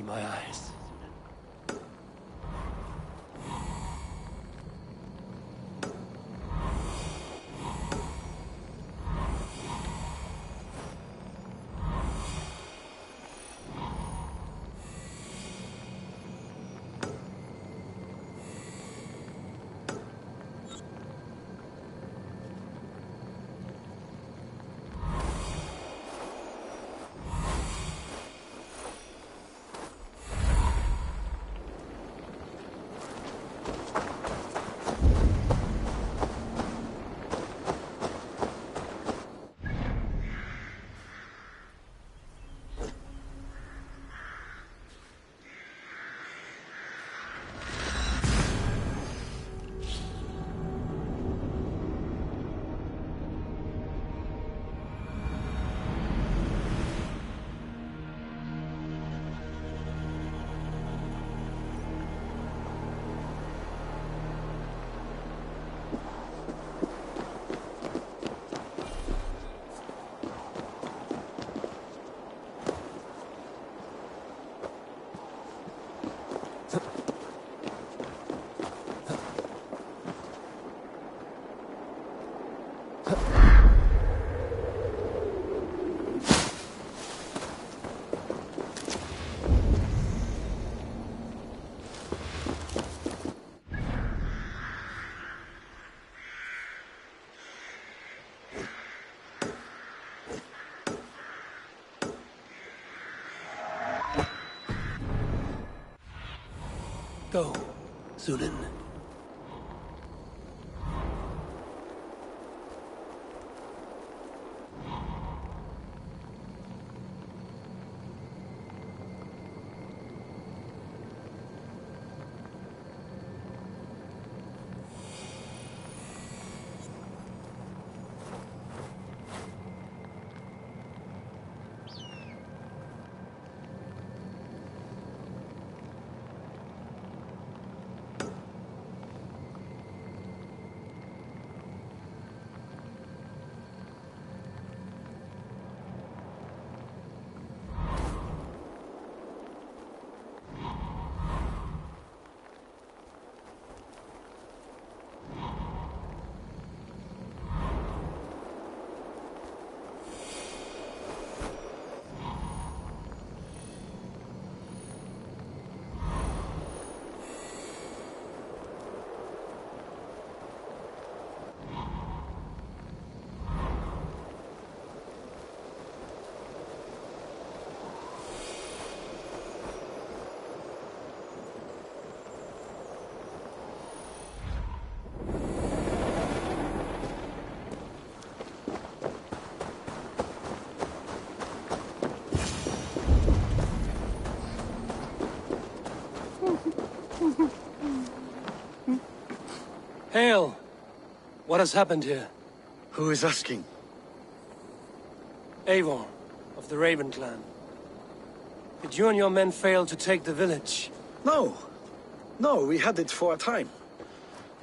my eyes. Go, Zulin. Hail! What has happened here? Who is asking? Eivor, of the Raven clan. Did you and your men fail to take the village? No. No, we had it for a time.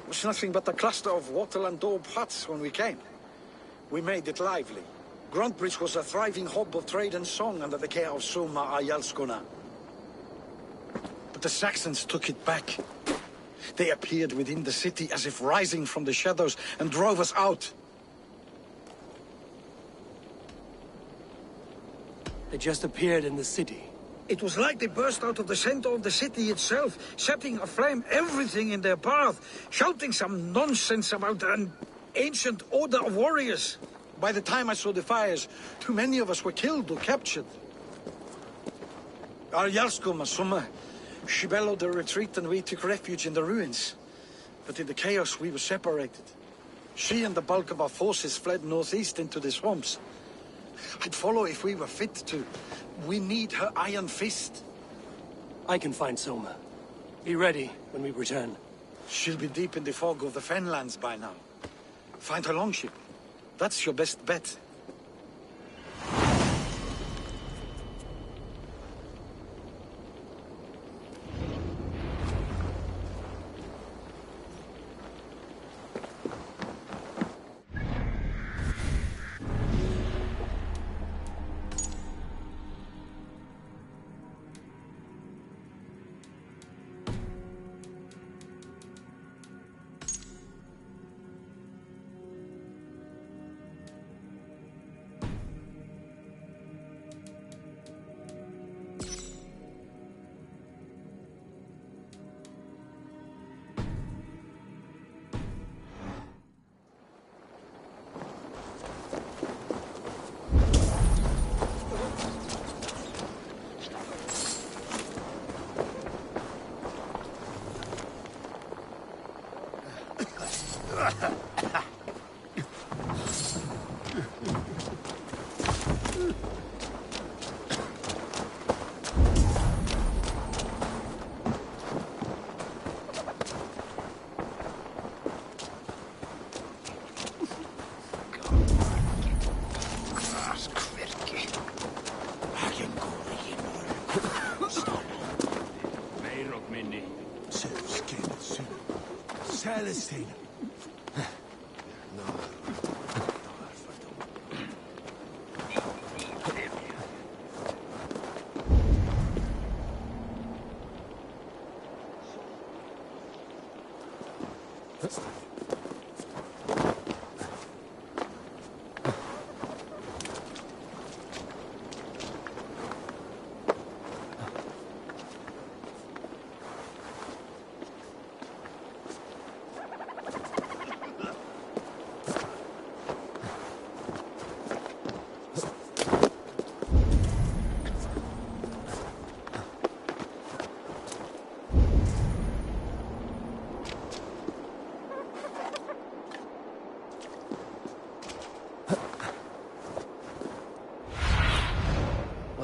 It was nothing but a cluster of wattle and daub huts when we came. We made it lively. Gruntbridge was a thriving hub of trade and song under the care of Suma Ayalskona. But the Saxons took it back. They appeared within the city as if rising from the shadows and drove us out. They just appeared in the city. It was like they burst out of the center of the city itself, setting aflame everything in their path, shouting some nonsense about an ancient order of warriors. By the time I saw the fires, too many of us were killed or captured. Our Yarskoma, Suma, she bellowed a retreat and we took refuge in the ruins. But in the chaos we were separated. She and the bulk of our forces fled northeast into the swamps. I'd follow if we were fit to. We need her iron fist. I can find Soma. Be ready when we return. She'll be deep in the fog of the Fenlands by now. Find her longship. That's your best bet.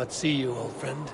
Let's see you, old friend.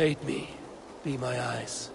Aid me. Be my eyes.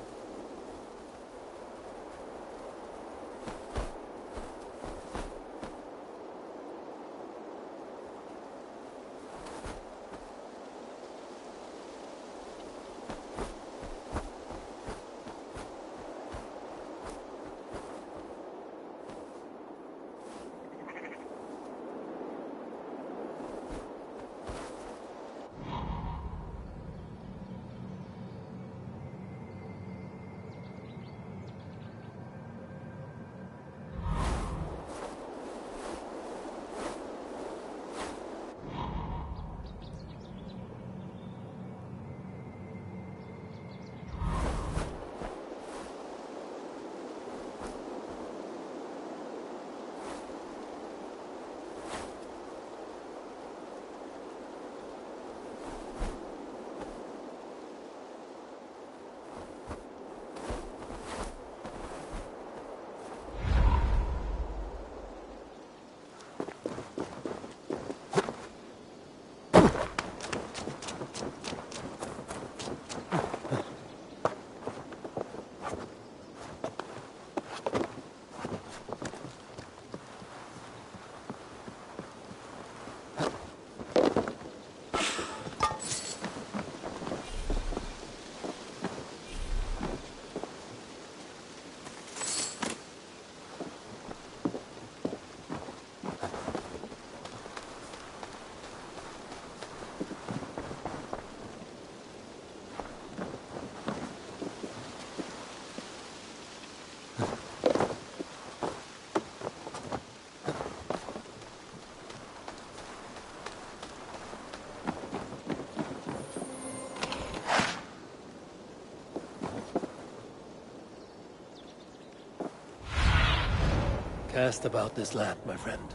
Cast about this land, my friend.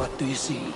What do you see?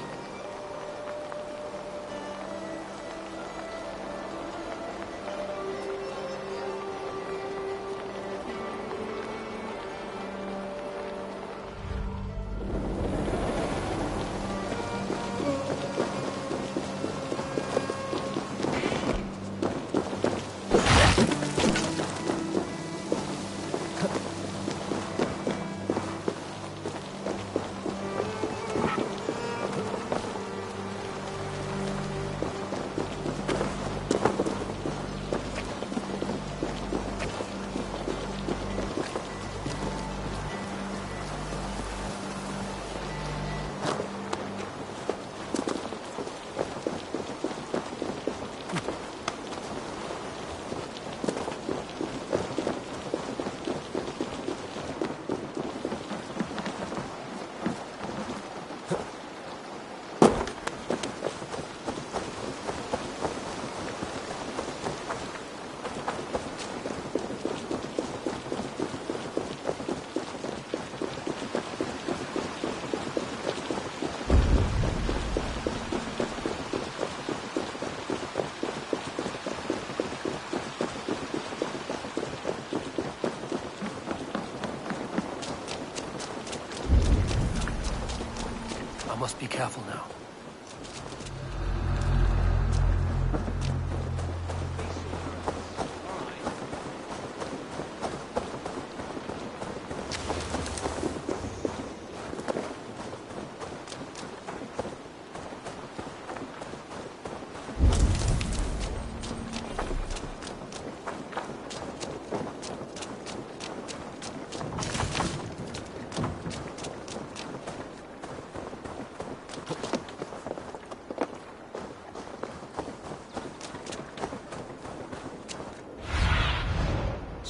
careful now.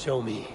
Show me.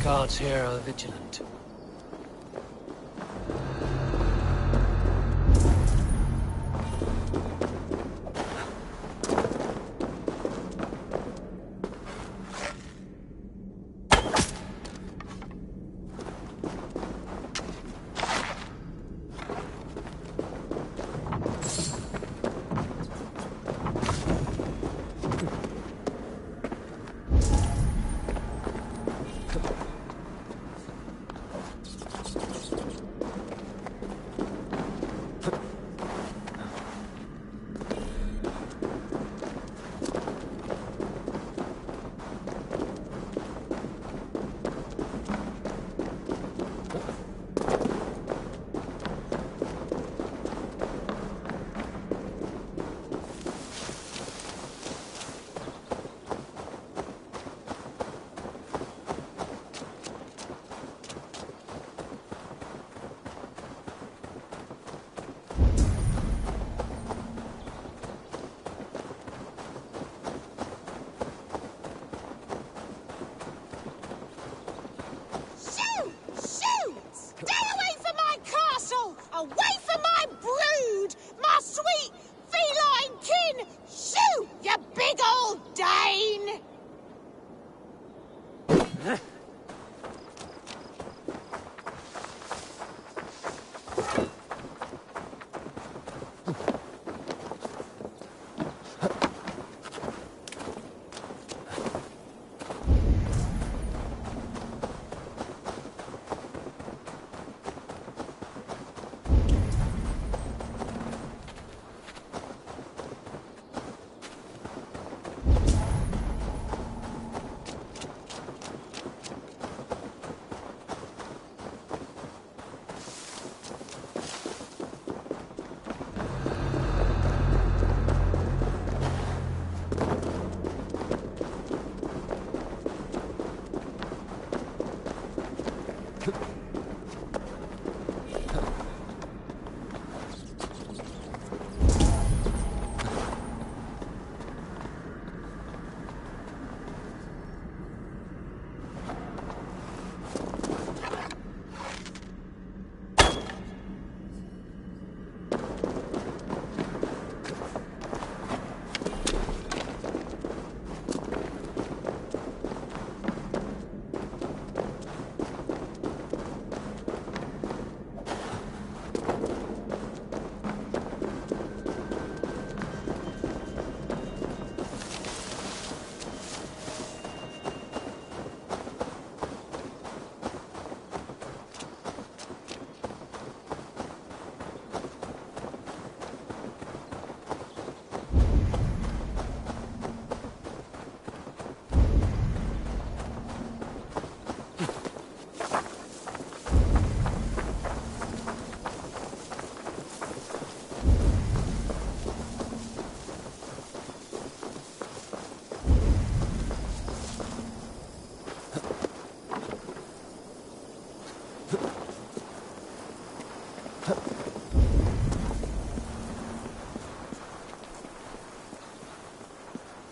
Guards here are vigilant.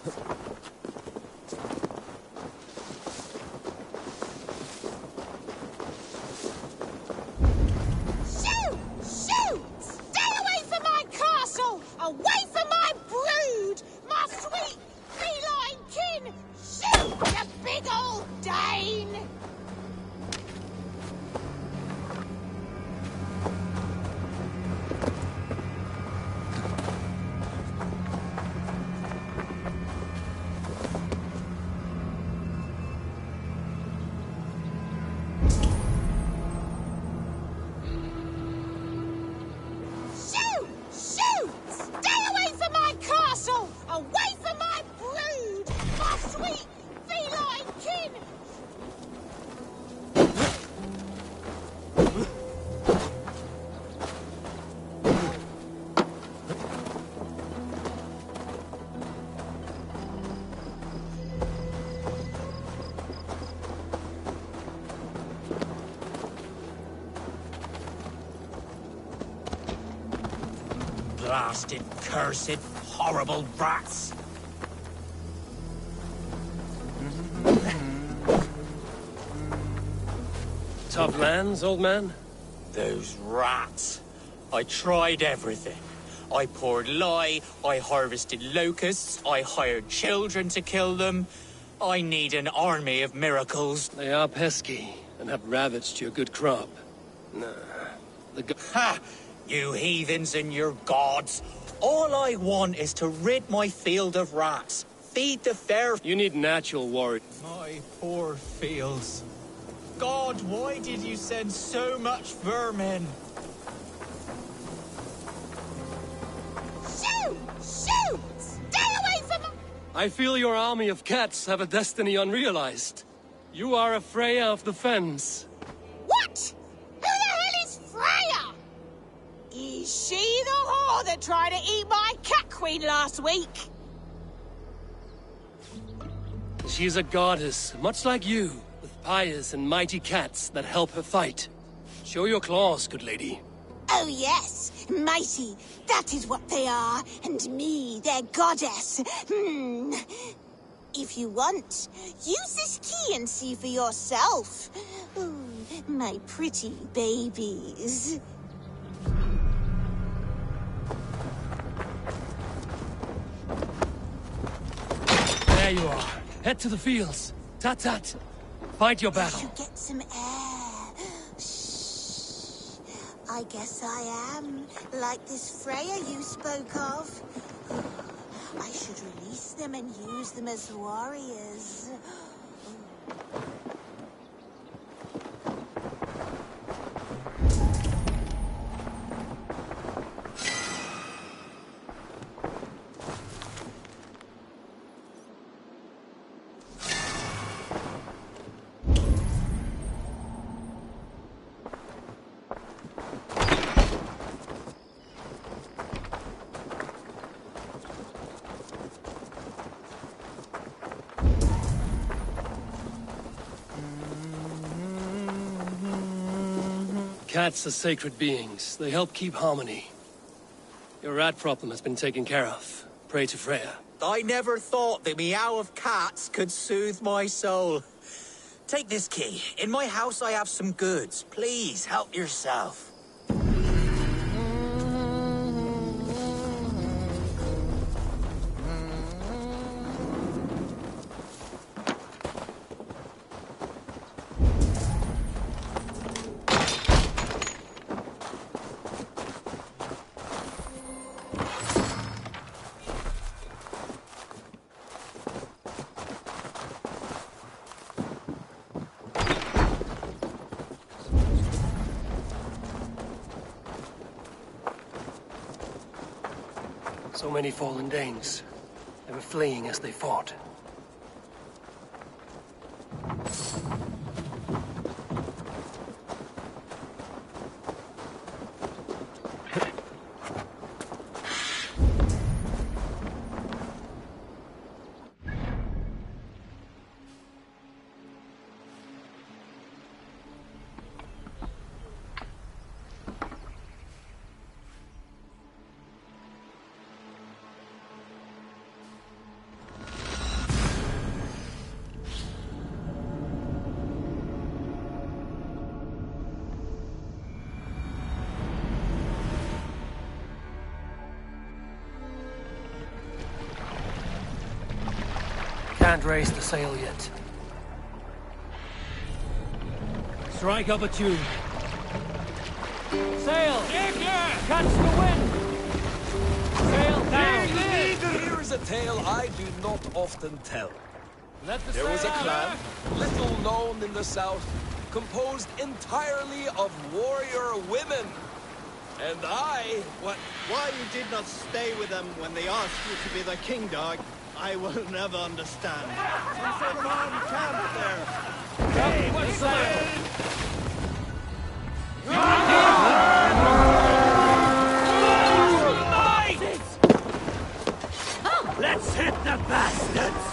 Shoot! Shoot! Stay away from my castle! Away from my brood! My sweet feline kin! Shoot, you big old Dane! Shoot! Shoot! Stay away from my castle! Away from my brood! My sweet feline kin! Blasted, cursed, horrible rats! Tough lands, old man? Those rats. I tried everything. I poured lye, I harvested locusts, I hired children to kill them. I need an army of miracles. They are pesky and have ravaged your good crop. Nah, Ha! You heathens and your gods. All I want is to rid my field of rats. Feed the fair... You need natural warrior. My poor fields. God, why did you send so much vermin? Shoot! Shoot! Stay away from my... I feel your army of cats have a destiny unrealized. You are a Freya of the Fens. What? Who the hell is Freya? Is she the whore that tried to eat my cat queen last week? She is a goddess, much like you, with pious and mighty cats that help her fight. Show your claws, good lady. Oh yes, mighty. That is what they are. And me, their goddess. If you want, use this key and see for yourself. Ooh, my pretty babies. There you are. Head to the fields. Tat-tat. Fight your I battle. should get some air. Shh. I guess I am like this Freya you spoke of. I should release them and use them as warriors. Cats are sacred beings. They help keep harmony. Your rat problem has been taken care of. Pray to Freya. I never thought the meow of cats could soothe my soul. Take this key. In my house I have some goods. Please, help yourself. So many fallen Danes. They were fleeing as they fought. can't raise the sail yet. Strike up a tune. Sail! Catch the wind! Sail down! Here's a tale I do not often tell. Let the There was a sail clan, little known in the south, composed entirely of warrior women. And I, Why you did not stay with them when they asked you to be their king dog, I will never understand. Some sort of armed camp there. Hey, what's that? Let's hit the bastards!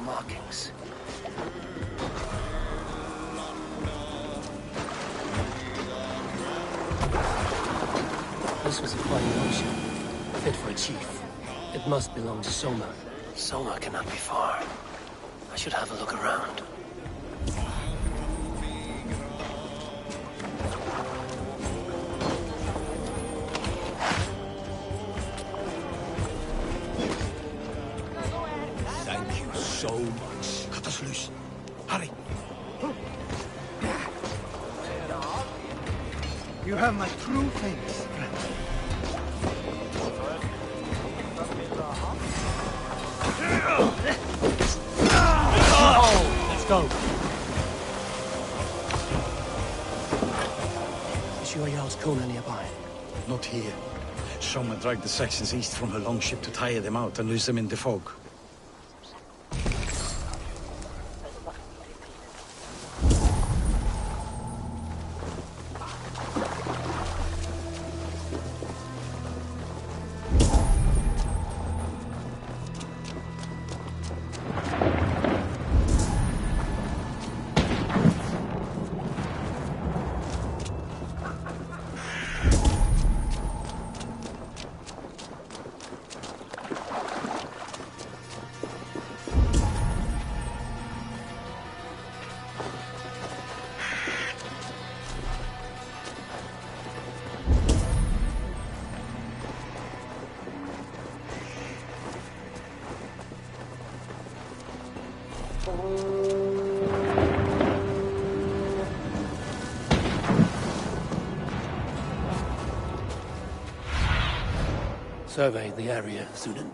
markings. This was a fine notion, fit for a chief. It must belong to Soma. Soma cannot be far. I should have a look around. Thank you so much. Cut us loose. Hurry. You have my true thanks, friend. Let's go. Is your Jarl's Kuna nearby? Not here. Soma dragged the Saxons east from her longship to tire them out and lose them in the fog. Survey the area, Sudan.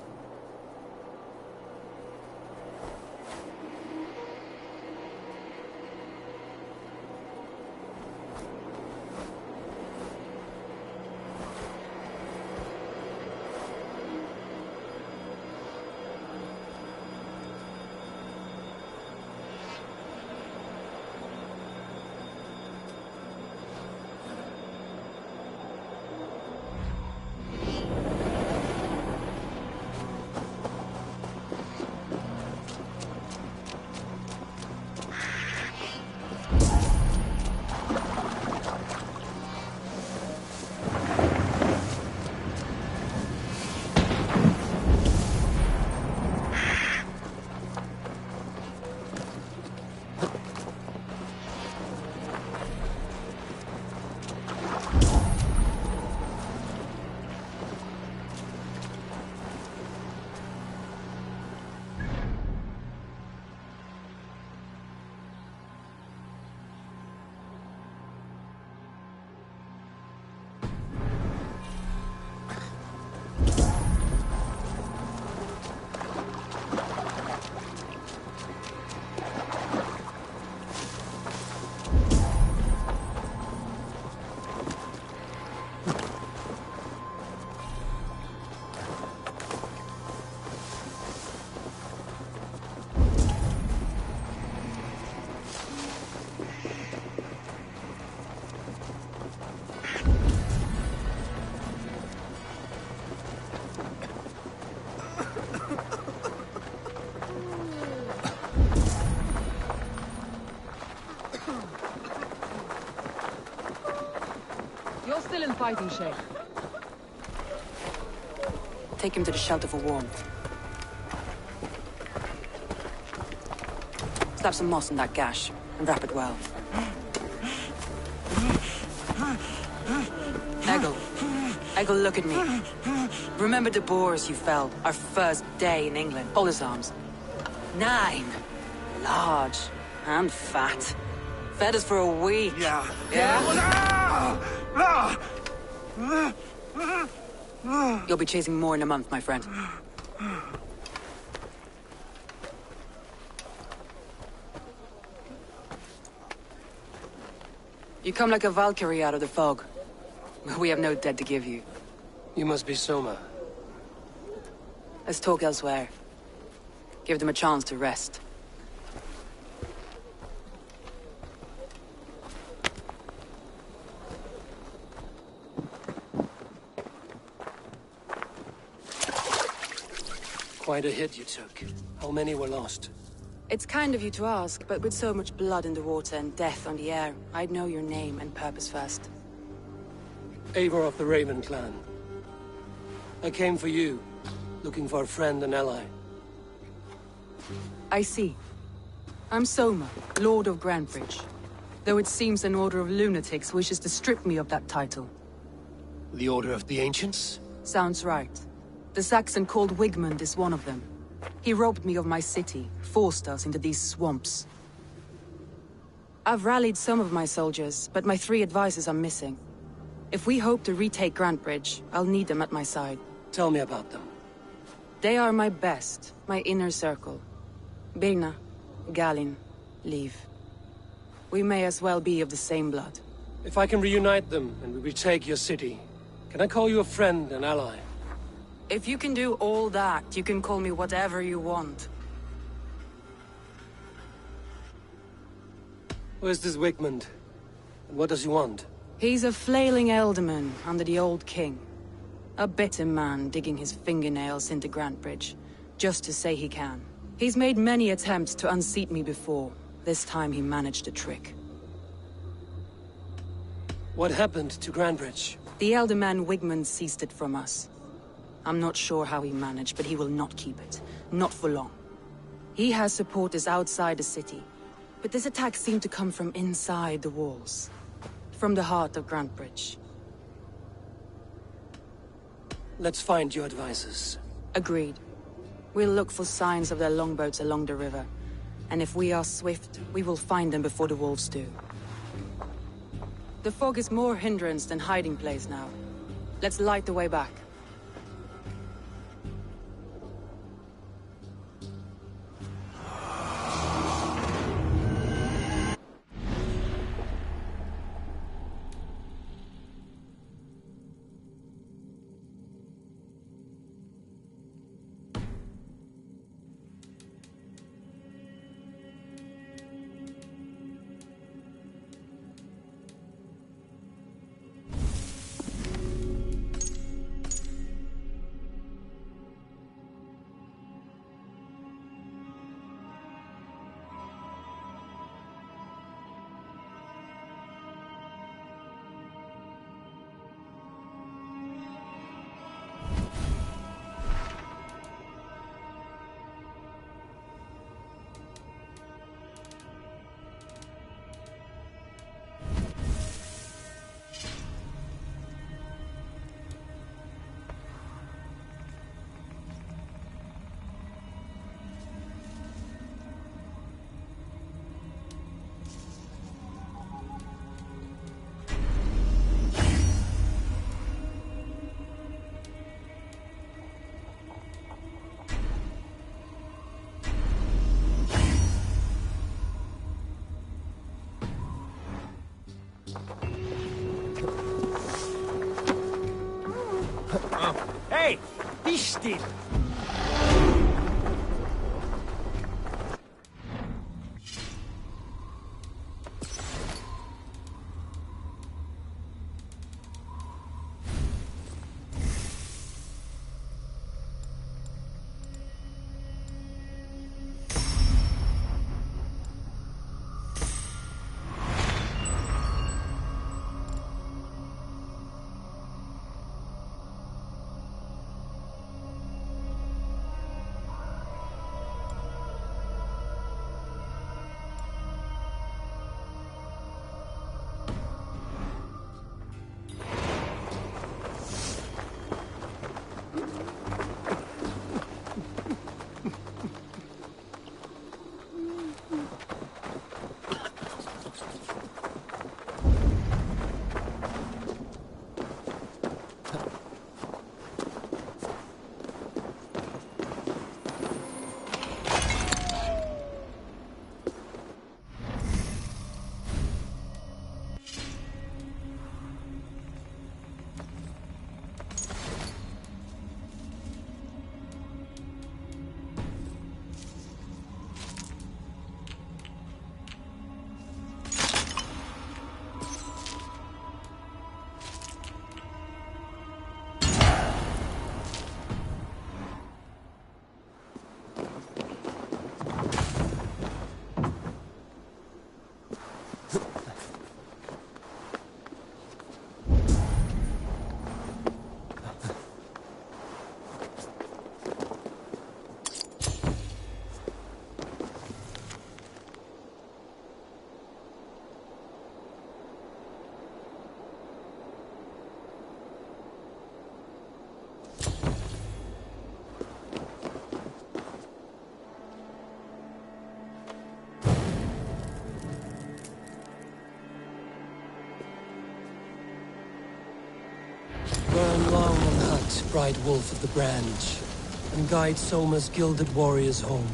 fighting shape. Take him to the shelter for warmth. Slap some moss on that gash, and wrap it well. Eggle, look at me. Remember the boars you felled, our first day in England? Hold his arms. 9. Large and fat. Fed us for a week. Yeah. You'll be chasing more in a month, my friend. You come like a Valkyrie out of the fog. We have no dead to give you. You must be Soma. Let's talk elsewhere. Give them a chance to rest. Quite a hit you took. How many were lost? It's kind of you to ask, but with so much blood in the water and death on the air, I'd know your name and purpose first. Eivor of the Raven clan. I came for you, looking for a friend and ally. I see. I'm Soma, Lord of Grantebridge. Though it seems an order of lunatics wishes to strip me of that title. The Order of the Ancients? Sounds right. The Saxon called Wigmund is one of them. He robbed me of my city, forced us into these swamps. I've rallied some of my soldiers, but my 3 advisors are missing. If we hope to retake Grantebridge, I'll need them at my side. Tell me about them. They are my best, my inner circle. Birna, Galin, Liv. We may as well be of the same blood. If I can reunite them and we retake your city, can I call you a friend and ally? If you can do all that, you can call me whatever you want. Where's this Wigmund? And what does he want? He's a flailing elderman under the old king. A bitter man digging his fingernails into Grantebridge, just to say he can. He's made many attempts to unseat me before. This time he managed a trick. What happened to Grantebridge? The elderman Wigmund seized it from us. I'm not sure how he managed, but he will not keep it. Not for long. He has supporters outside the city, but this attack seemed to come from inside the walls. From the heart of Grantebridge. Let's find your advisors. Agreed. We'll look for signs of their longboats along the river. And if we are swift, we will find them before the wolves do. The fog is more hindrance than hiding place now. Let's light the way back. Hey, be still. bright wolf of the branch, and guide Soma's gilded warriors home.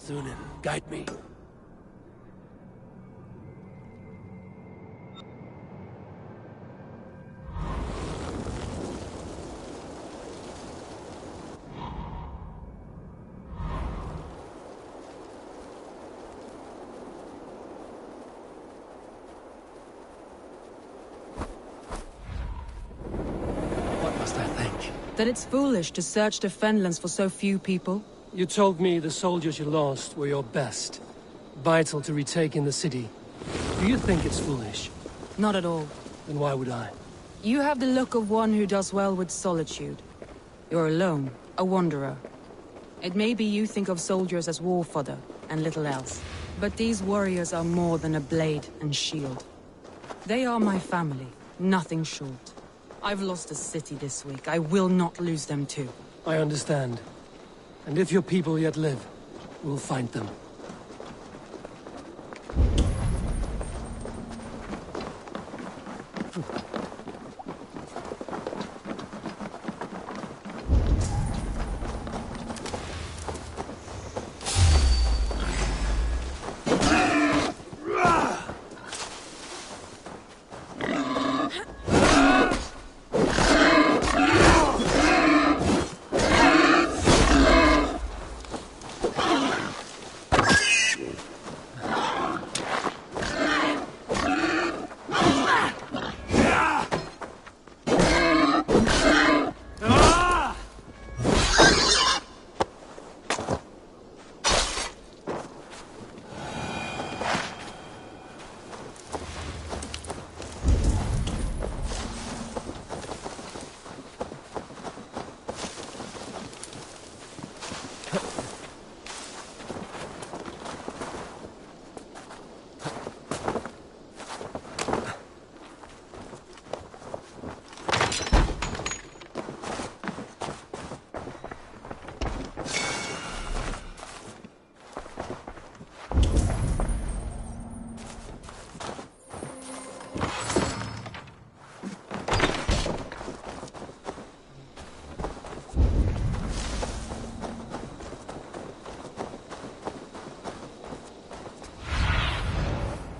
Zunin, guide me. What must I think? That it's foolish to search the Fenlands for so few people. You told me the soldiers you lost were your best. Vital to retaking the city. Do you think it's foolish? Not at all. Then why would I? You have the look of one who does well with solitude. You're alone, a wanderer. It may be you think of soldiers as war fodder, and little else. But these warriors are more than a blade and shield. They are my family, nothing short. I've lost a city this week. I will not lose them too. I understand. And if your people yet live, we'll find them.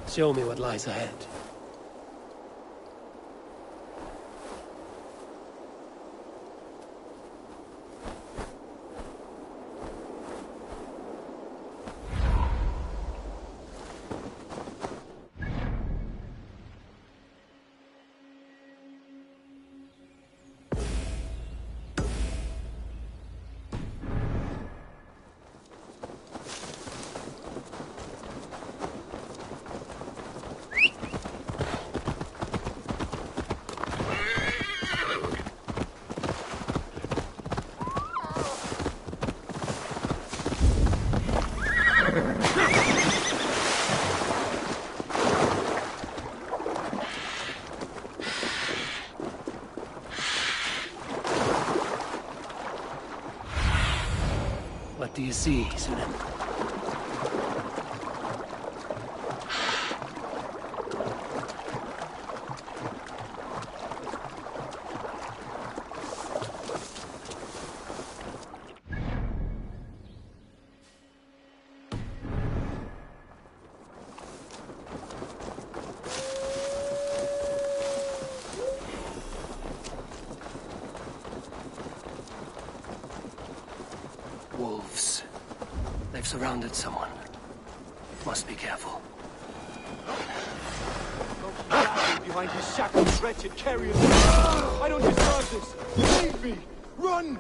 Show me what lies ahead. What do you see, Sunan? Wolves. They've surrounded someone. Must be careful. Behind his shackles, wretched carriers. I don't deserve this. Leave me. Run!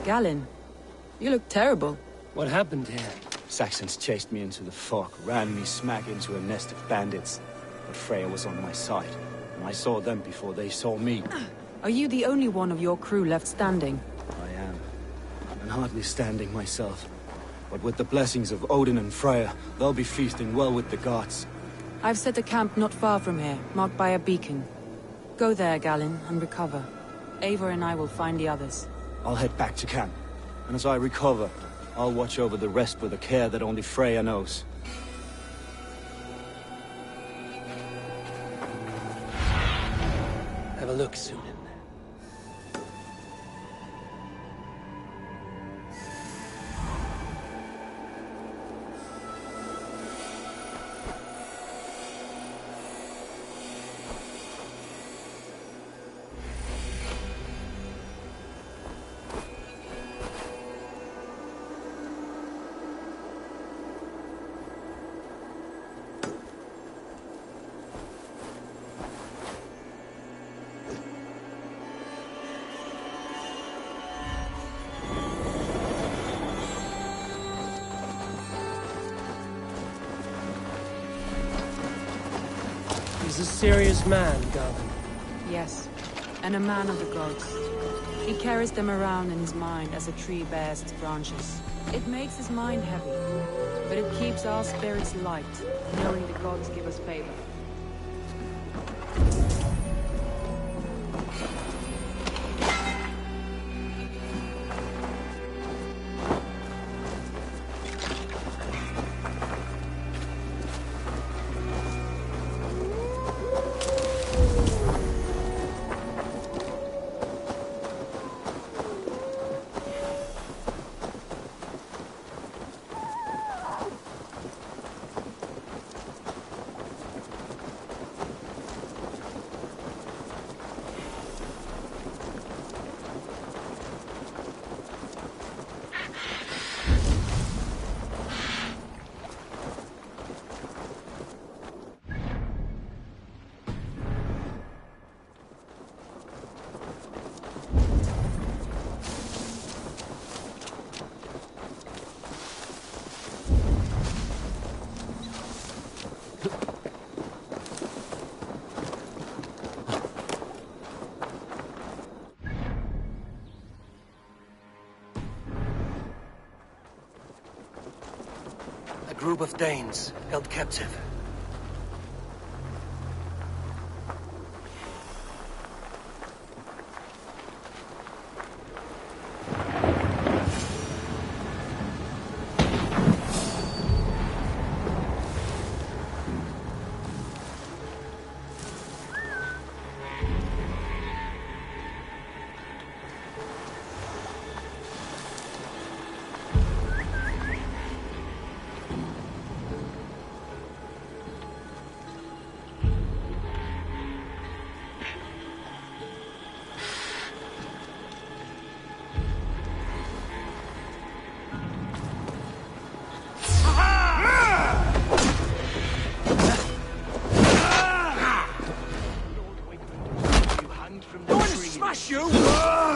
Galen, you look terrible. What happened here? Saxons chased me into the fog, ran me smack into a nest of bandits. But Freya was on my side, and I saw them before they saw me. Are you the only one of your crew left standing? I am. And hardly standing myself. But with the blessings of Odin and Freya, they'll be feasting well with the gods. I've set a camp not far from here, marked by a beacon. Go there, Galen, and recover. Eivor and I will find the others. I'll head back to camp. And as I recover, I'll watch over the rest with a care that only Freya knows. Have a look, Sunan. He's a serious man, Galen. Yes, and a man of the gods. He carries them around in his mind as a tree bears its branches. It makes his mind heavy, but it keeps our spirits light, knowing the gods give us favor. A group of Danes held captive.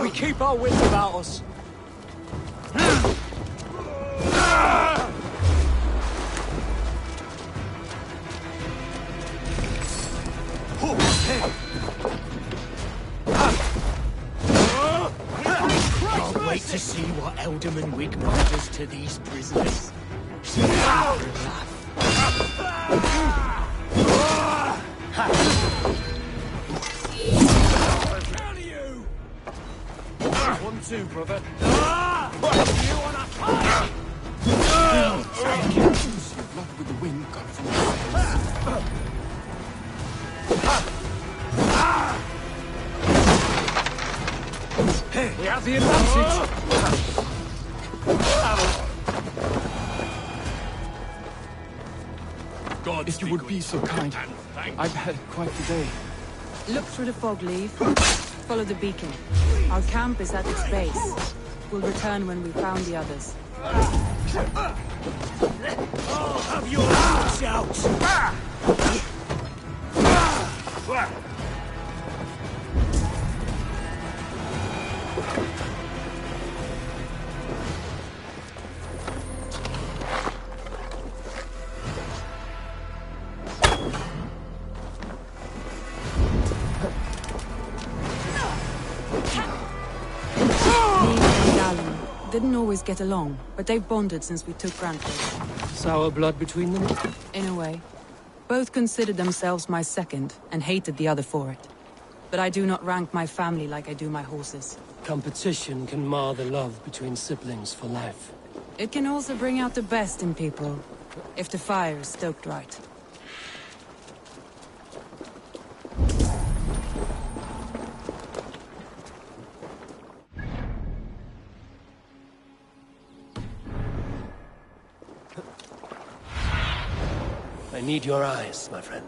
We keep our wits about us. Can't wait to see what Alderman Wigmore does to these prisoners. One, two, brother. You wanna fight? Your blood with the wind got from the sails. Hey, we have the advantage. God, If you would be so kind, I've had quite the day. Look through the fog, Leave. Follow the beacon. Our camp is at its base. We'll return when we've found the others. I'll have your hearts out! Didn't always get along, but they've bonded since we took Brantford. Sour blood between them? In a way. Both considered themselves my second, and hated the other for it. But I do not rank my family like I do my horses. Competition can mar the love between siblings for life. It can also bring out the best in people, if the fire is stoked right. I need your eyes, my friend.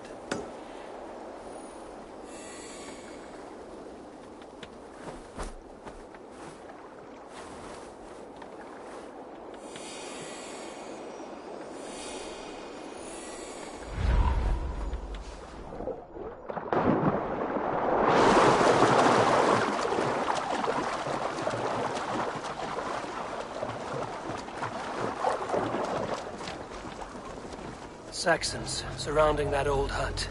Saxons surrounding that old hut.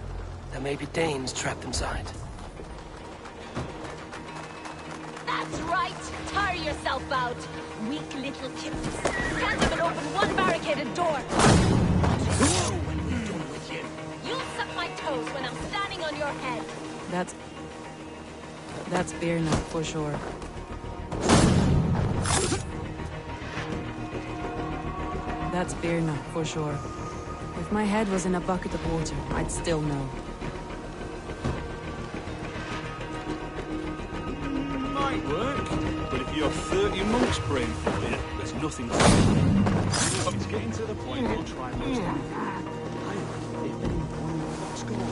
There may be Danes trapped inside. That's right! Tire yourself out! Weak little kittens. Can't even open one barricaded door! When we're done with you. You'll suck my toes when I'm standing on your head! That's Birna, for sure. That's Birna, for sure. If my head was in a bucket of water, I'd still know. Might work, but if you're 30 monks brain for you, there's nothing to do. It's getting to the point we'll try most of it. What's going on?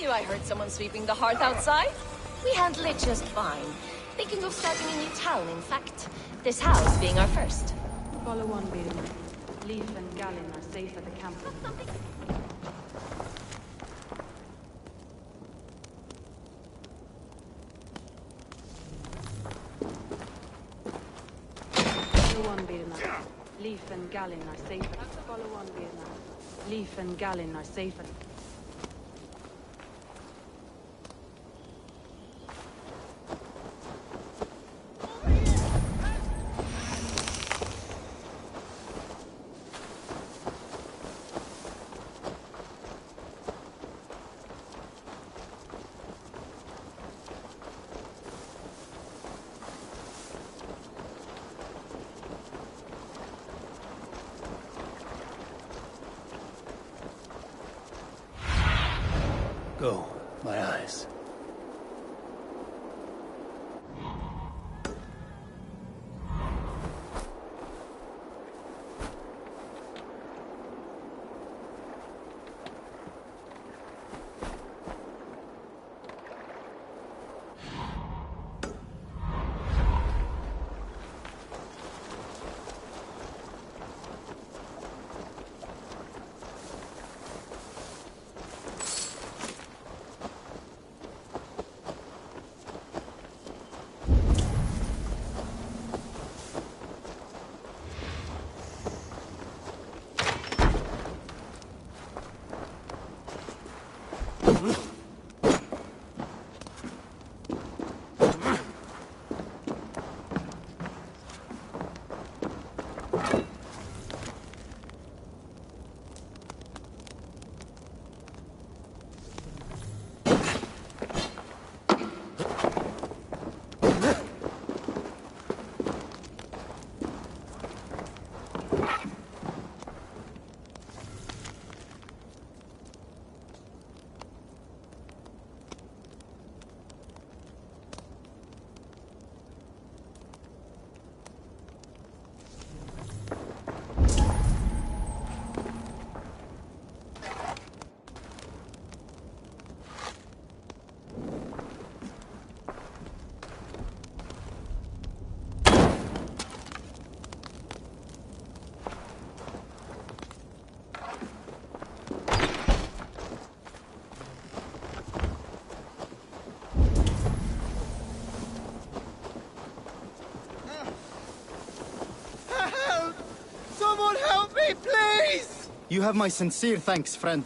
I heard someone sweeping the hearth outside. We handle it just fine. Thinking of starting a new town, in fact. This house being our first. Follow on, Birna. Leaf and Gallin are safe at the camp. Follow on, Birna. Leaf and Gallin are safe at... Follow on, Birna. Leaf and Gallin are safe at... Go, my eyes. You have my sincere thanks, friend.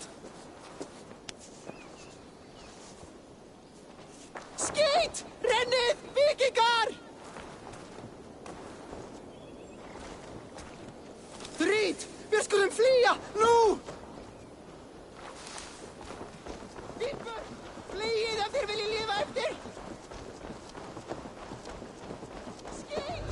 Skit! Rennið! Vikingar! Drit! Vi skulum flýja! Nú! Vimpur! Flýið ef þér viljið lifa eftir! Skit!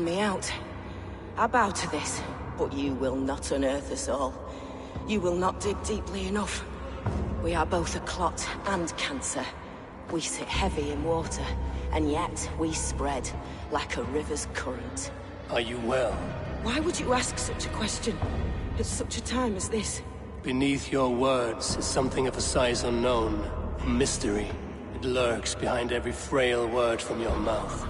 me out. I bow to this, but you will not unearth us all. You will not dig deeply enough. We are both a clot and cancer. We sit heavy in water, and yet we spread like a river's current. Are you well? Why would you ask such a question at such a time as this? Beneath your words is something of a size unknown, a mystery. It lurks behind every frail word from your mouth.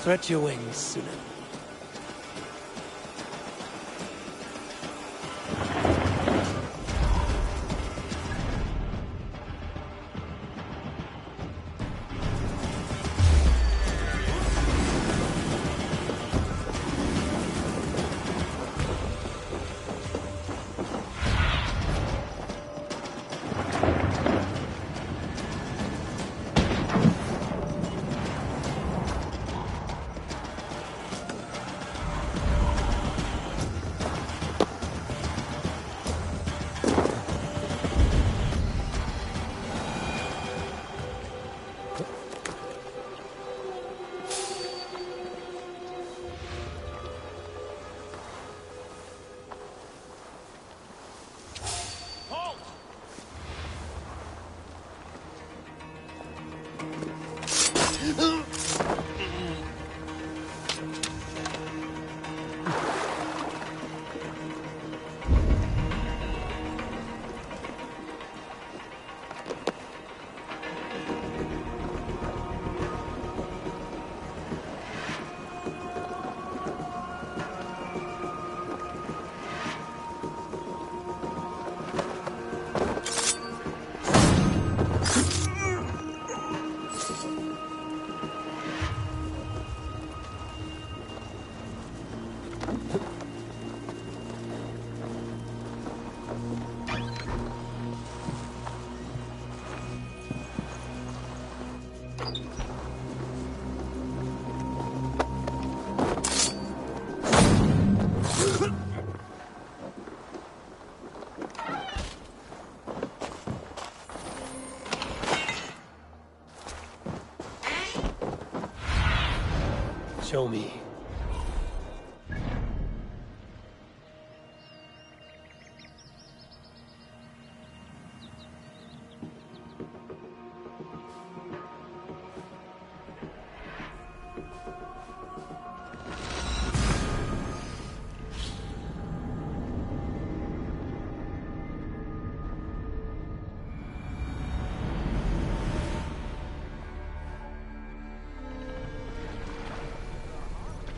Stretch your wings, Sunan. show me.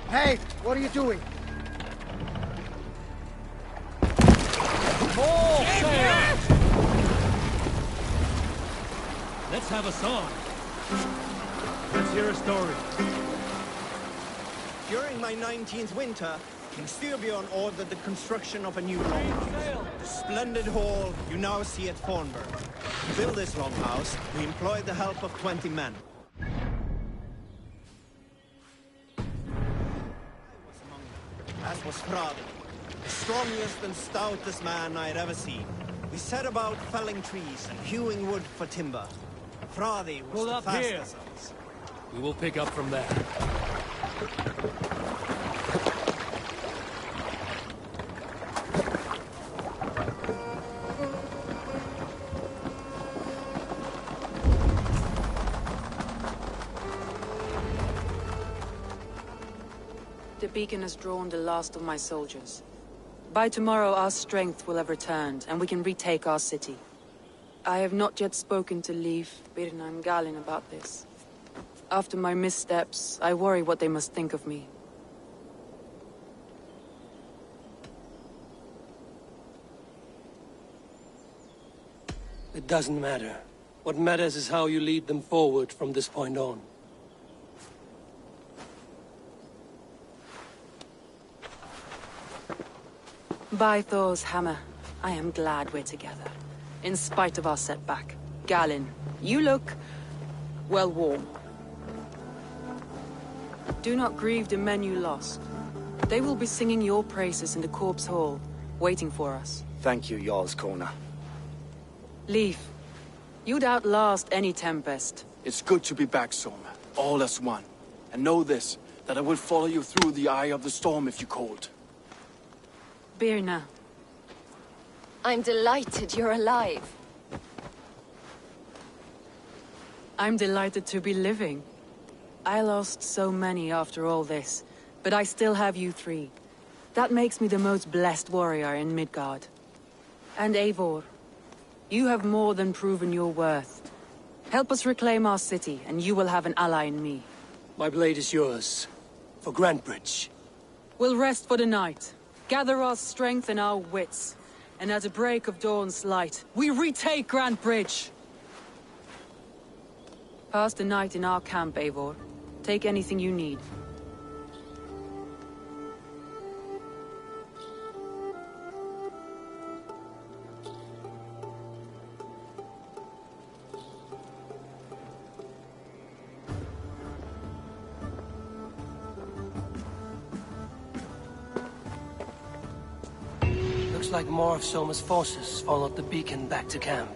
Hey, what are you doing? More sail! Let's have a song. Let's hear a story. During my 19th winter, King Styrbjorn ordered the construction of a new longhouse. The splendid hall you now see at Thornburg. To build this longhouse, we employed the help of 20 men. As was Frade, the strongest and stoutest man I had ever seen. We set about felling trees and hewing wood for timber. Frade was Pull the up here. fastest of us. We will pick up from there. The beacon has drawn the last of my soldiers. By tomorrow our strength will have returned, and we can retake our city. I have not yet spoken to Leif, Birna and Galin about this. After my missteps, I worry what they must think of me. It doesn't matter. What matters is how you lead them forward from this point on. By Thor's hammer, I am glad we're together. In spite of our setback. Galin, you look, well, warm. Do not grieve the men you lost. They will be singing your praises in the Corpse Hall, waiting for us. Thank you, Jarl's Corner. Leif, you'd outlast any tempest. It's good to be back, Soma. All as one. And know this, that I will follow you through the eye of the storm if you called. Birna. I'm delighted you're alive. I'm delighted to be living. I lost so many after all this, but I still have you three. That makes me the most blessed warrior in Midgard. And Eivor, you have more than proven your worth. Help us reclaim our city, and you will have an ally in me. My blade is yours. For Grantebridge. We'll rest for the night. Gather our strength and our wits. And at the break of dawn's light, we retake Grantebridge! Pass the night in our camp, Eivor. Take anything you need. Looks like more of Soma's forces followed the beacon back to camp.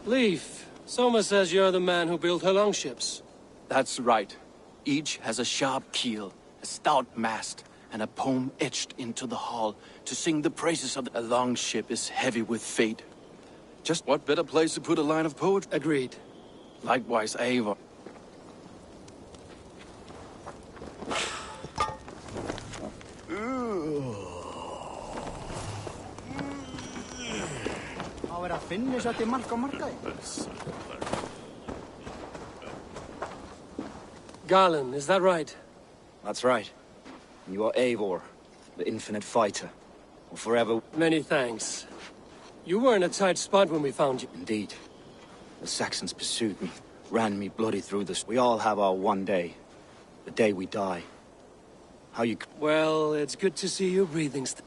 Leif, Soma says you're the man who built her longships. That's right. Each has a sharp keel, a stout mast, and a poem etched into the hull to sing the praises of a longship is heavy with fate. Just what better place to put a line of poetry? Agreed. Likewise, Eivor. Að finna svo til marka markaði. Garland, is that right? That's right. You are Eivor, the infinite fighter. Or forever... Many thanks. You were in a tight spot when we found you. Indeed. The Saxons pursued me, ran me bloody through this. We all have our one day. The day we die. How you... Well, it's good to see you breathing still.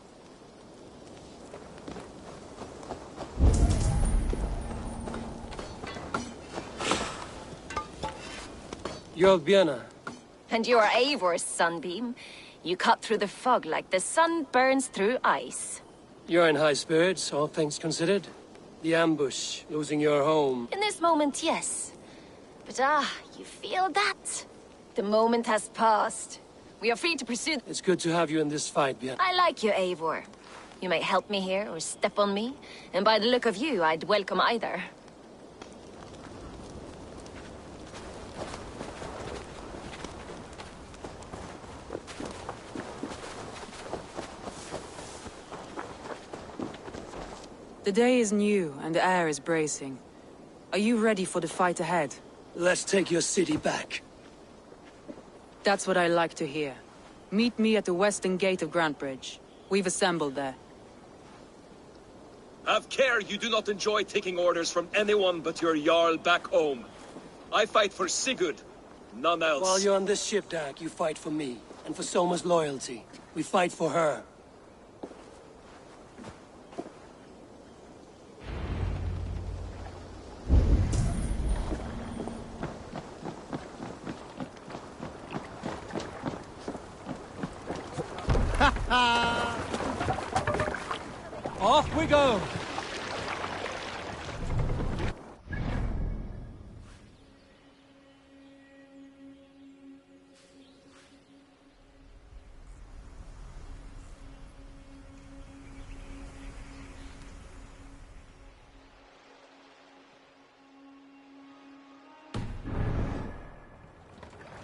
You're Björna. And you're Eivor's sunbeam. You cut through the fog like the sun burns through ice. You're in high spirits, all things considered. The ambush, losing your home. In this moment, yes. But you feel that? The moment has passed. We are free to pursue... It's good to have you in this fight, Björna. I like you, Eivor. You may help me here or step on me. And by the look of you, I'd welcome either. The day is new, and the air is bracing. Are you ready for the fight ahead? Let's take your city back. That's what I like to hear. Meet me at the western gate of Grantbridge. We've assembled there. Have care you do not enjoy taking orders from anyone but your Jarl back home. I fight for Sigurd, none else. While you're on this ship, Dag, you fight for me, and for Soma's loyalty. We fight for her. Off we go!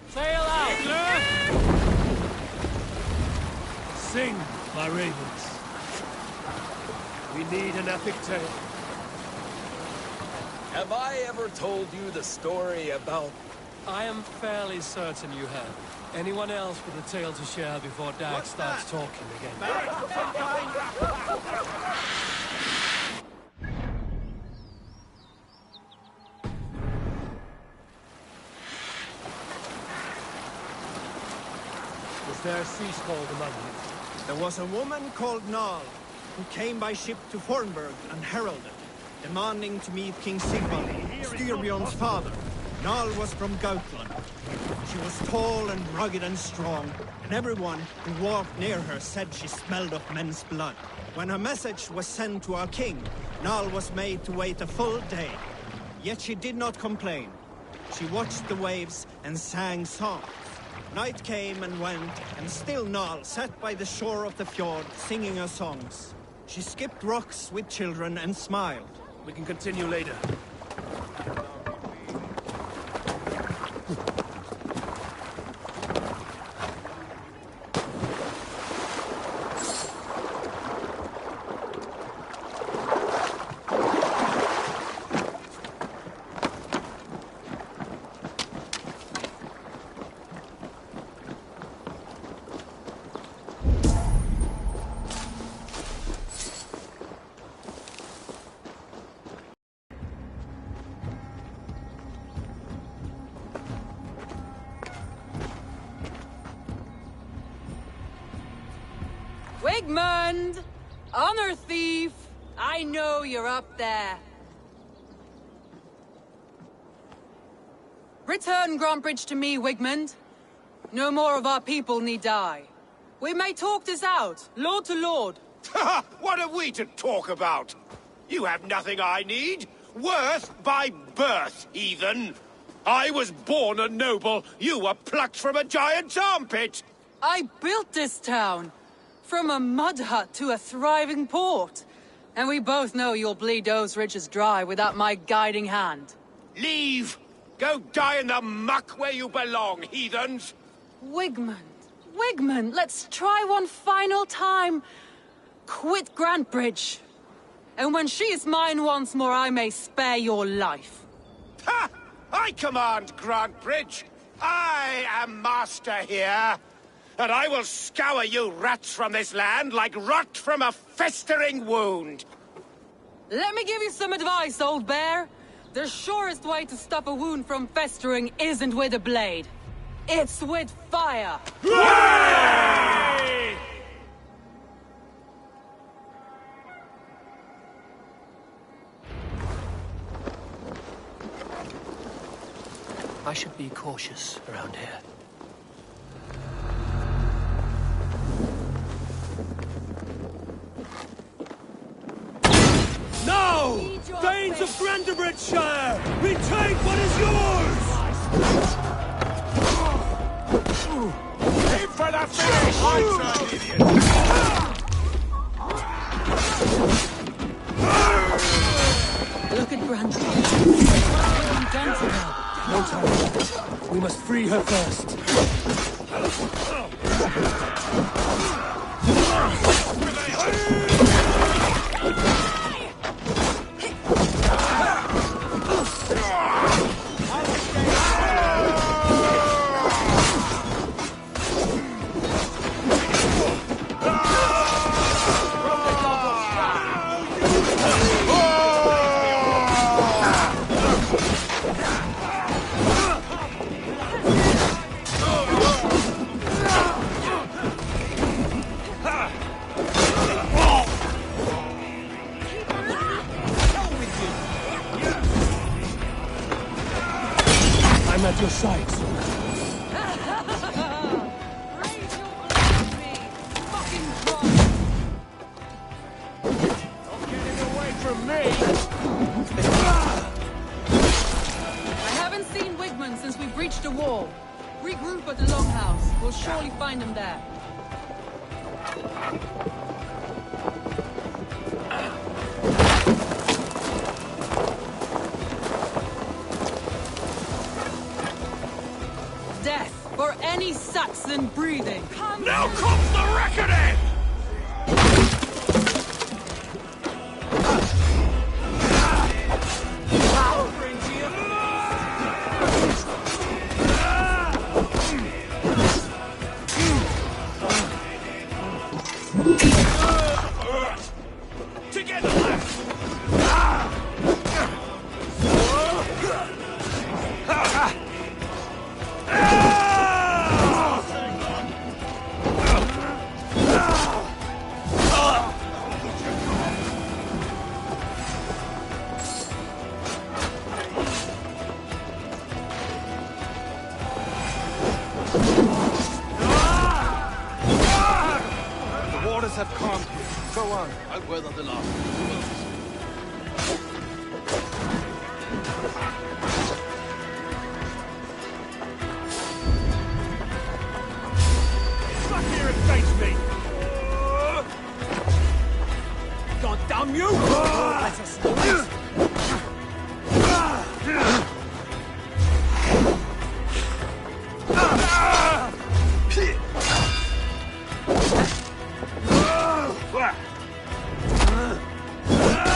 Sail out! Sing, my ravens. We need an epic tale. Have I ever told you the story about... I am fairly certain you have. Anyone else with a tale to share before Dag starts talking again? Is there a sea called among you? There was a woman called Nal, who came by ship to Fornburg and heralded, demanding to meet King Sigvald, Styrbjorn's father. Nal was from Gautland. She was tall and rugged and strong, and everyone who walked near her said she smelled of men's blood. When her message was sent to our king, Nal was made to wait a full day. Yet she did not complain. She watched the waves and sang songs. Night came and went, and still Nal sat by the shore of the fjord singing her songs. She skipped rocks with children and smiled. We can continue later. Wigmund! Honor thief! I know you're up there. Return Grantbridge to me, Wigmund. No more of our people need die. We may talk this out, lord to lord. What are we to talk about? You have nothing I need. Worth by birth, heathen. I was born a noble. You were plucked from a giant's armpit. I built this town. From a mud hut to a thriving port. And we both know you'll bleed those riches dry without my guiding hand. Leave! Go die in the muck where you belong, heathens! Wigmund, Wigmund, let's try one final time. Quit Grantbridge. And when she is mine once more, I may spare your life. Ha! I command Grantbridge. I am master here. And I will scour you rats from this land like rot from a festering wound. Let me give you some advice, old bear. The surest way to stop a wound from festering isn't with a blade. It's with fire. Hooray! I should be cautious around here. No! Danes of Grantebridgeshire! Retake what is yours! Aim for the finish! Look at Grantebridge. No time. We must free her first. I'm at your side. I haven't seen Wigmund since we breached the wall. Regroup at the Longhouse. We'll surely find him there. Death for any Saxon breathing. Now comes the reckoning! Together, lads! The waters have calmed here. Go on. I'll weather the loss. Stuck here and face me! God damn you! Let us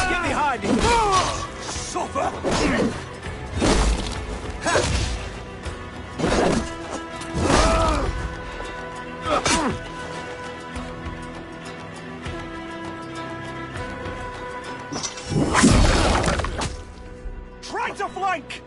Get behind me! suffer! Try to flank!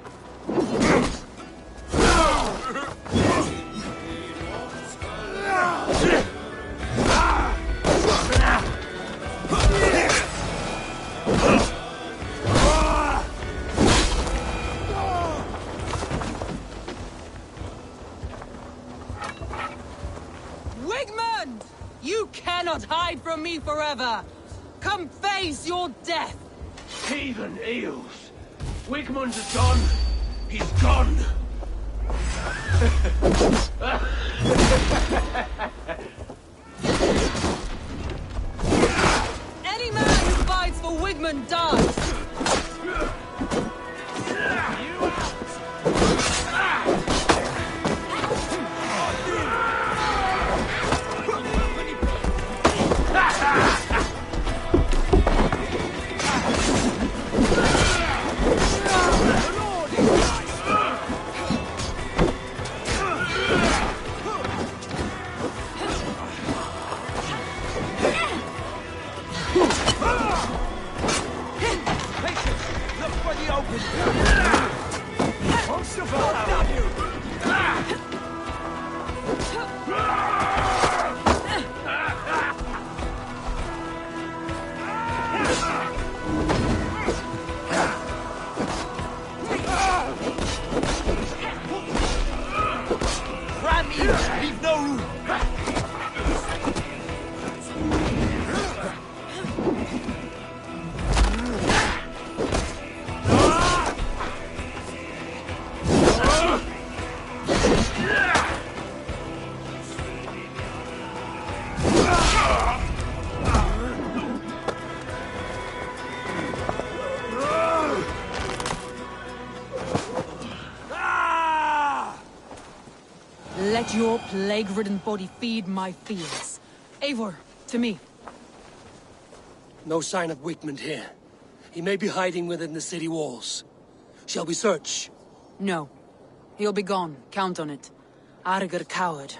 Wigmund! You cannot hide from me forever! Come face your death! Heathen eels! Wigmund's gone. He's gone. Any man who fights for Wigmund dies! Leave no room! Let your plague-ridden body feed my fears. Eivor, to me. No sign of Wigmund here. He may be hiding within the city walls. Shall we search? No. He'll be gone. Count on it. Arger coward.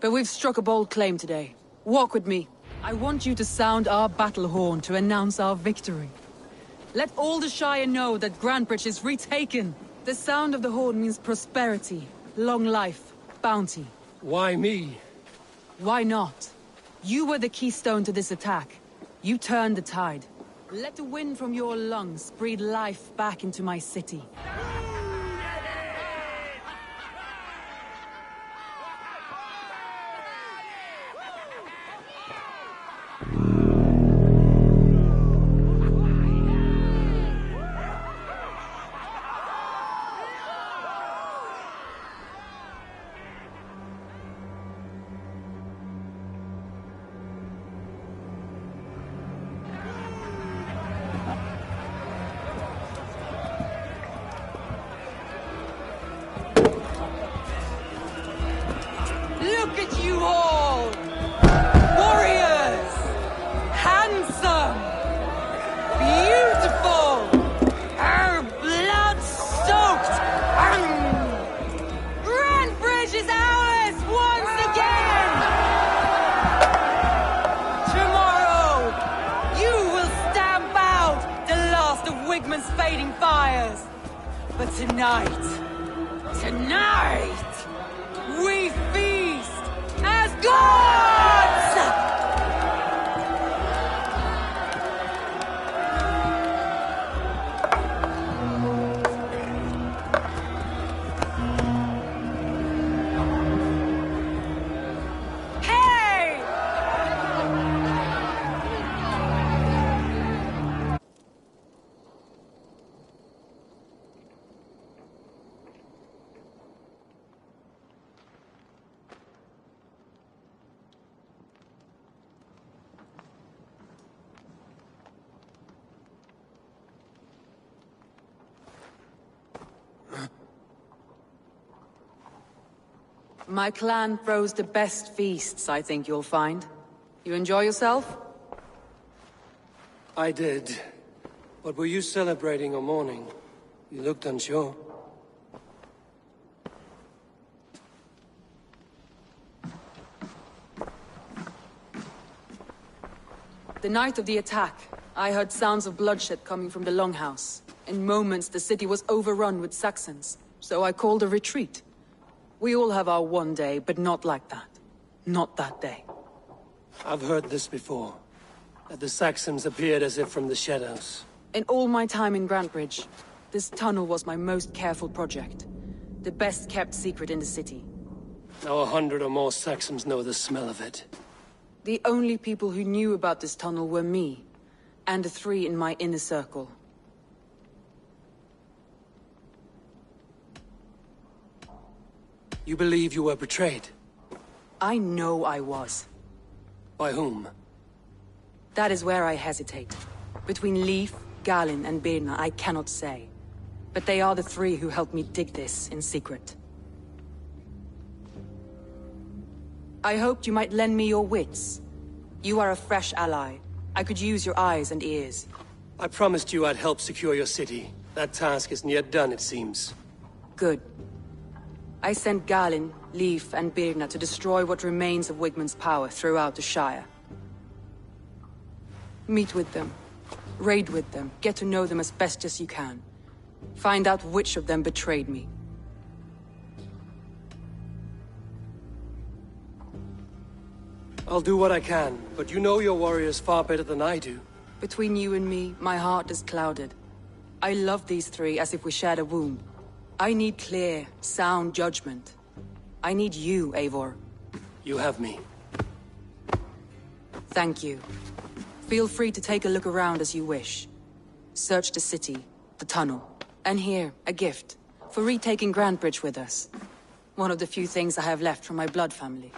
But we've struck a bold claim today. Walk with me. I want you to sound our battle horn to announce our victory. Let all the Shire know that Grantebridge is retaken. The sound of the horn means prosperity, long life, bounty. Why me? Why not? You were the keystone to this attack. You turned the tide. Let the wind from your lungs breathe life back into my city. Look at you all! Warriors! Handsome! Beautiful! Blood-soaked! Grantebridge is ours once again! Tomorrow, you will stamp out the last of Wigmund's fading fires. But tonight, we feast as gods! Hey! My clan throws the best feasts, I think you'll find. You enjoy yourself? I did. But were you celebrating or mourning? You looked unsure. The night of the attack, I heard sounds of bloodshed coming from the Longhouse. In moments, the city was overrun with Saxons, so I called a retreat. We all have our one day, but not like that. Not that day. I've heard this before. That the Saxons appeared as if from the shadows. In all my time in Grantebridge, this tunnel was my most careful project. The best kept secret in the city. Now 100 or more Saxons know the smell of it. The only people who knew about this tunnel were me, and the 3 in my inner circle. You believe you were betrayed? I know I was. By whom? That is where I hesitate. Between Leif, Galin, and Birna, I cannot say. But they are the three who helped me dig this in secret. I hoped you might lend me your wits. You are a fresh ally. I could use your eyes and ears. I promised you I'd help secure your city. That task isn't yet done, it seems. Good. I sent Galin, Leif, and Birna to destroy what remains of Wigmund's power throughout the Shire. Meet with them. Raid with them. Get to know them as best as you can. Find out which of them betrayed me. I'll do what I can, but you know your warriors far better than I do. Between you and me, my heart is clouded. I love these three as if we shared a womb. I need clear, sound judgment. I need you, Eivor. You have me. Thank you. Feel free to take a look around as you wish. Search the city, the tunnel, and here, a gift, for retaking Grantebridge with us. One of the few things I have left from my blood family.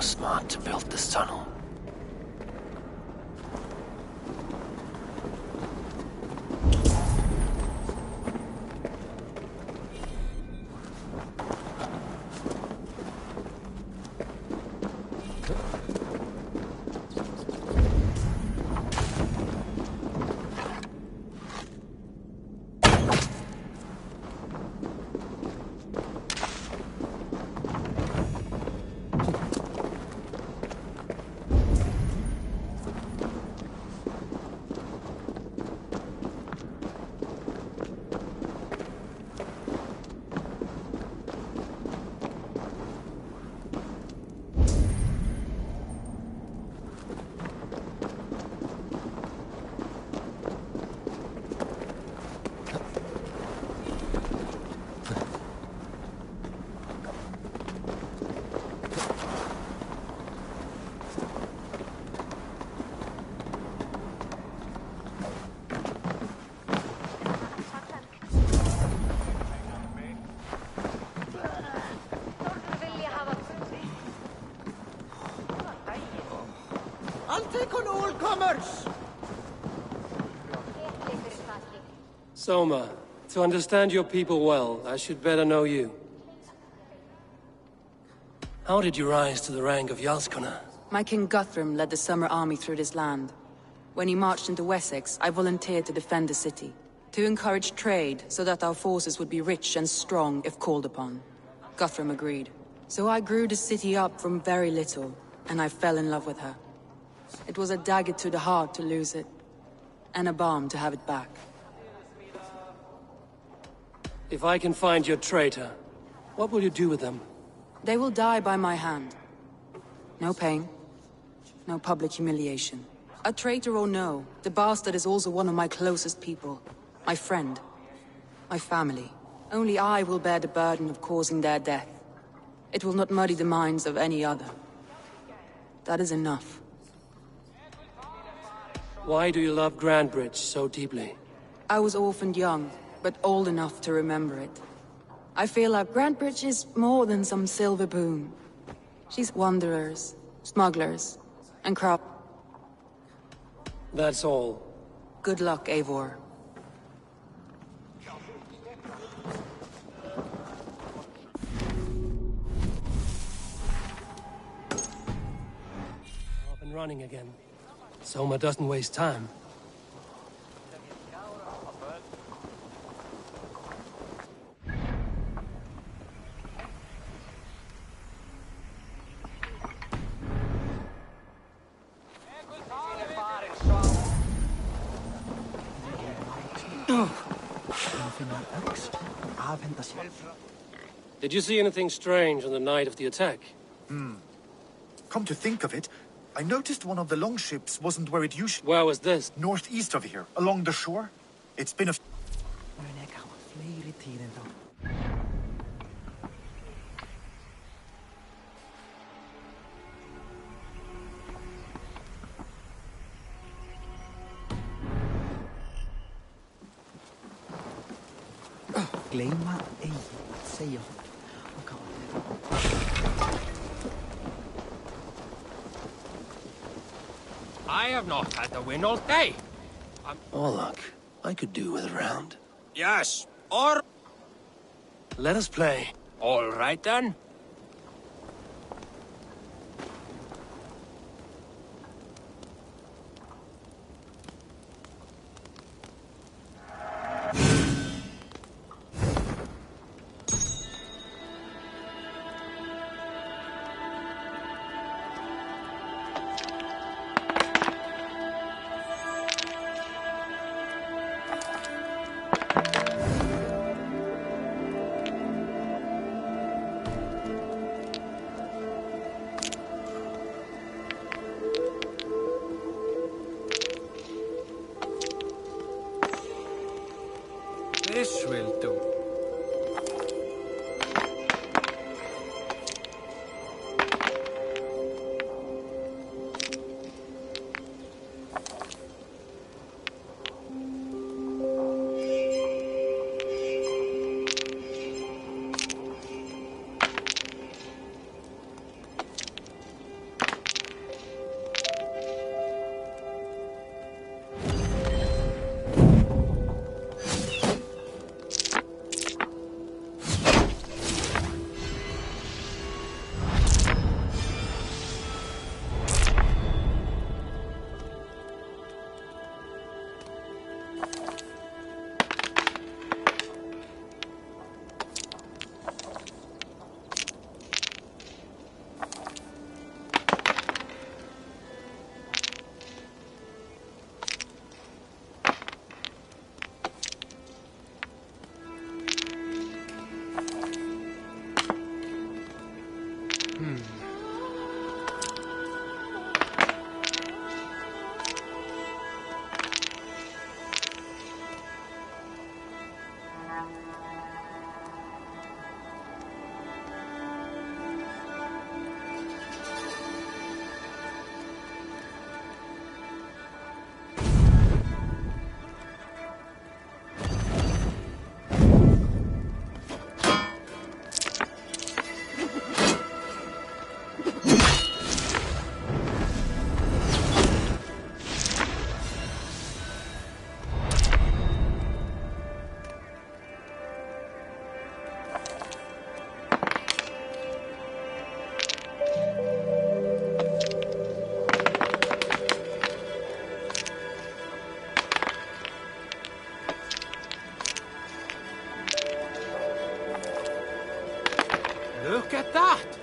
Smart to build this tunnel. Attack on all comers! Soma, to understand your people well, I should better know you. How did you rise to the rank of Jarlskona? My king Guthrum led the summer army through this land. When he marched into Wessex, I volunteered to defend the city. To encourage trade, so that our forces would be rich and strong if called upon. Guthrum agreed. So I grew the city up from very little, and I fell in love with her. It was a dagger to the heart to lose it, and a balm to have it back. If I can find your traitor, what will you do with them? They will die by my hand. No pain, no public humiliation. A traitor or no, the bastard is also one of my closest people. My friend. My family. Only I will bear the burden of causing their death. It will not muddy the minds of any other. That is enough. Why do you love Grandbridge so deeply? I was orphaned young, but old enough to remember it. I feel like Grandbridge is more than some silver boon. She's wanderers, smugglers, and crop. That's all. Good luck, Eivor. Up and running again. Soma doesn't waste time. Did you see anything strange on the night of the attack? Come to think of it, I noticed one of the longships wasn't where it usually... Where was this? Northeast of here, along the shore. It's been a... Glömma ej att säga I have not had the wind all day. Oh, look. I could do with a round. Yes, or... Let us play. All right, then. This will do. that?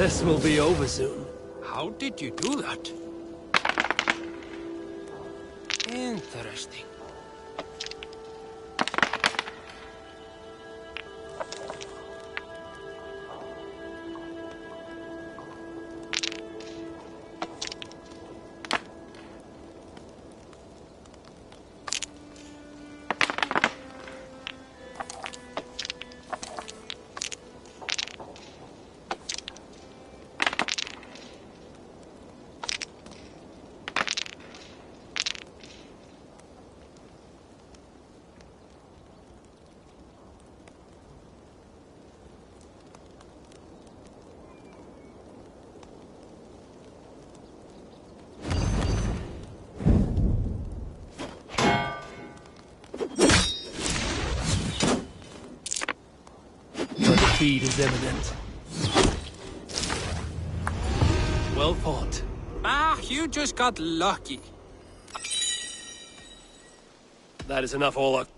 This will be over soon. How did you do that? Interesting. Defeat is imminent. Well fought. Ah, you just got lucky. That is enough, Orla.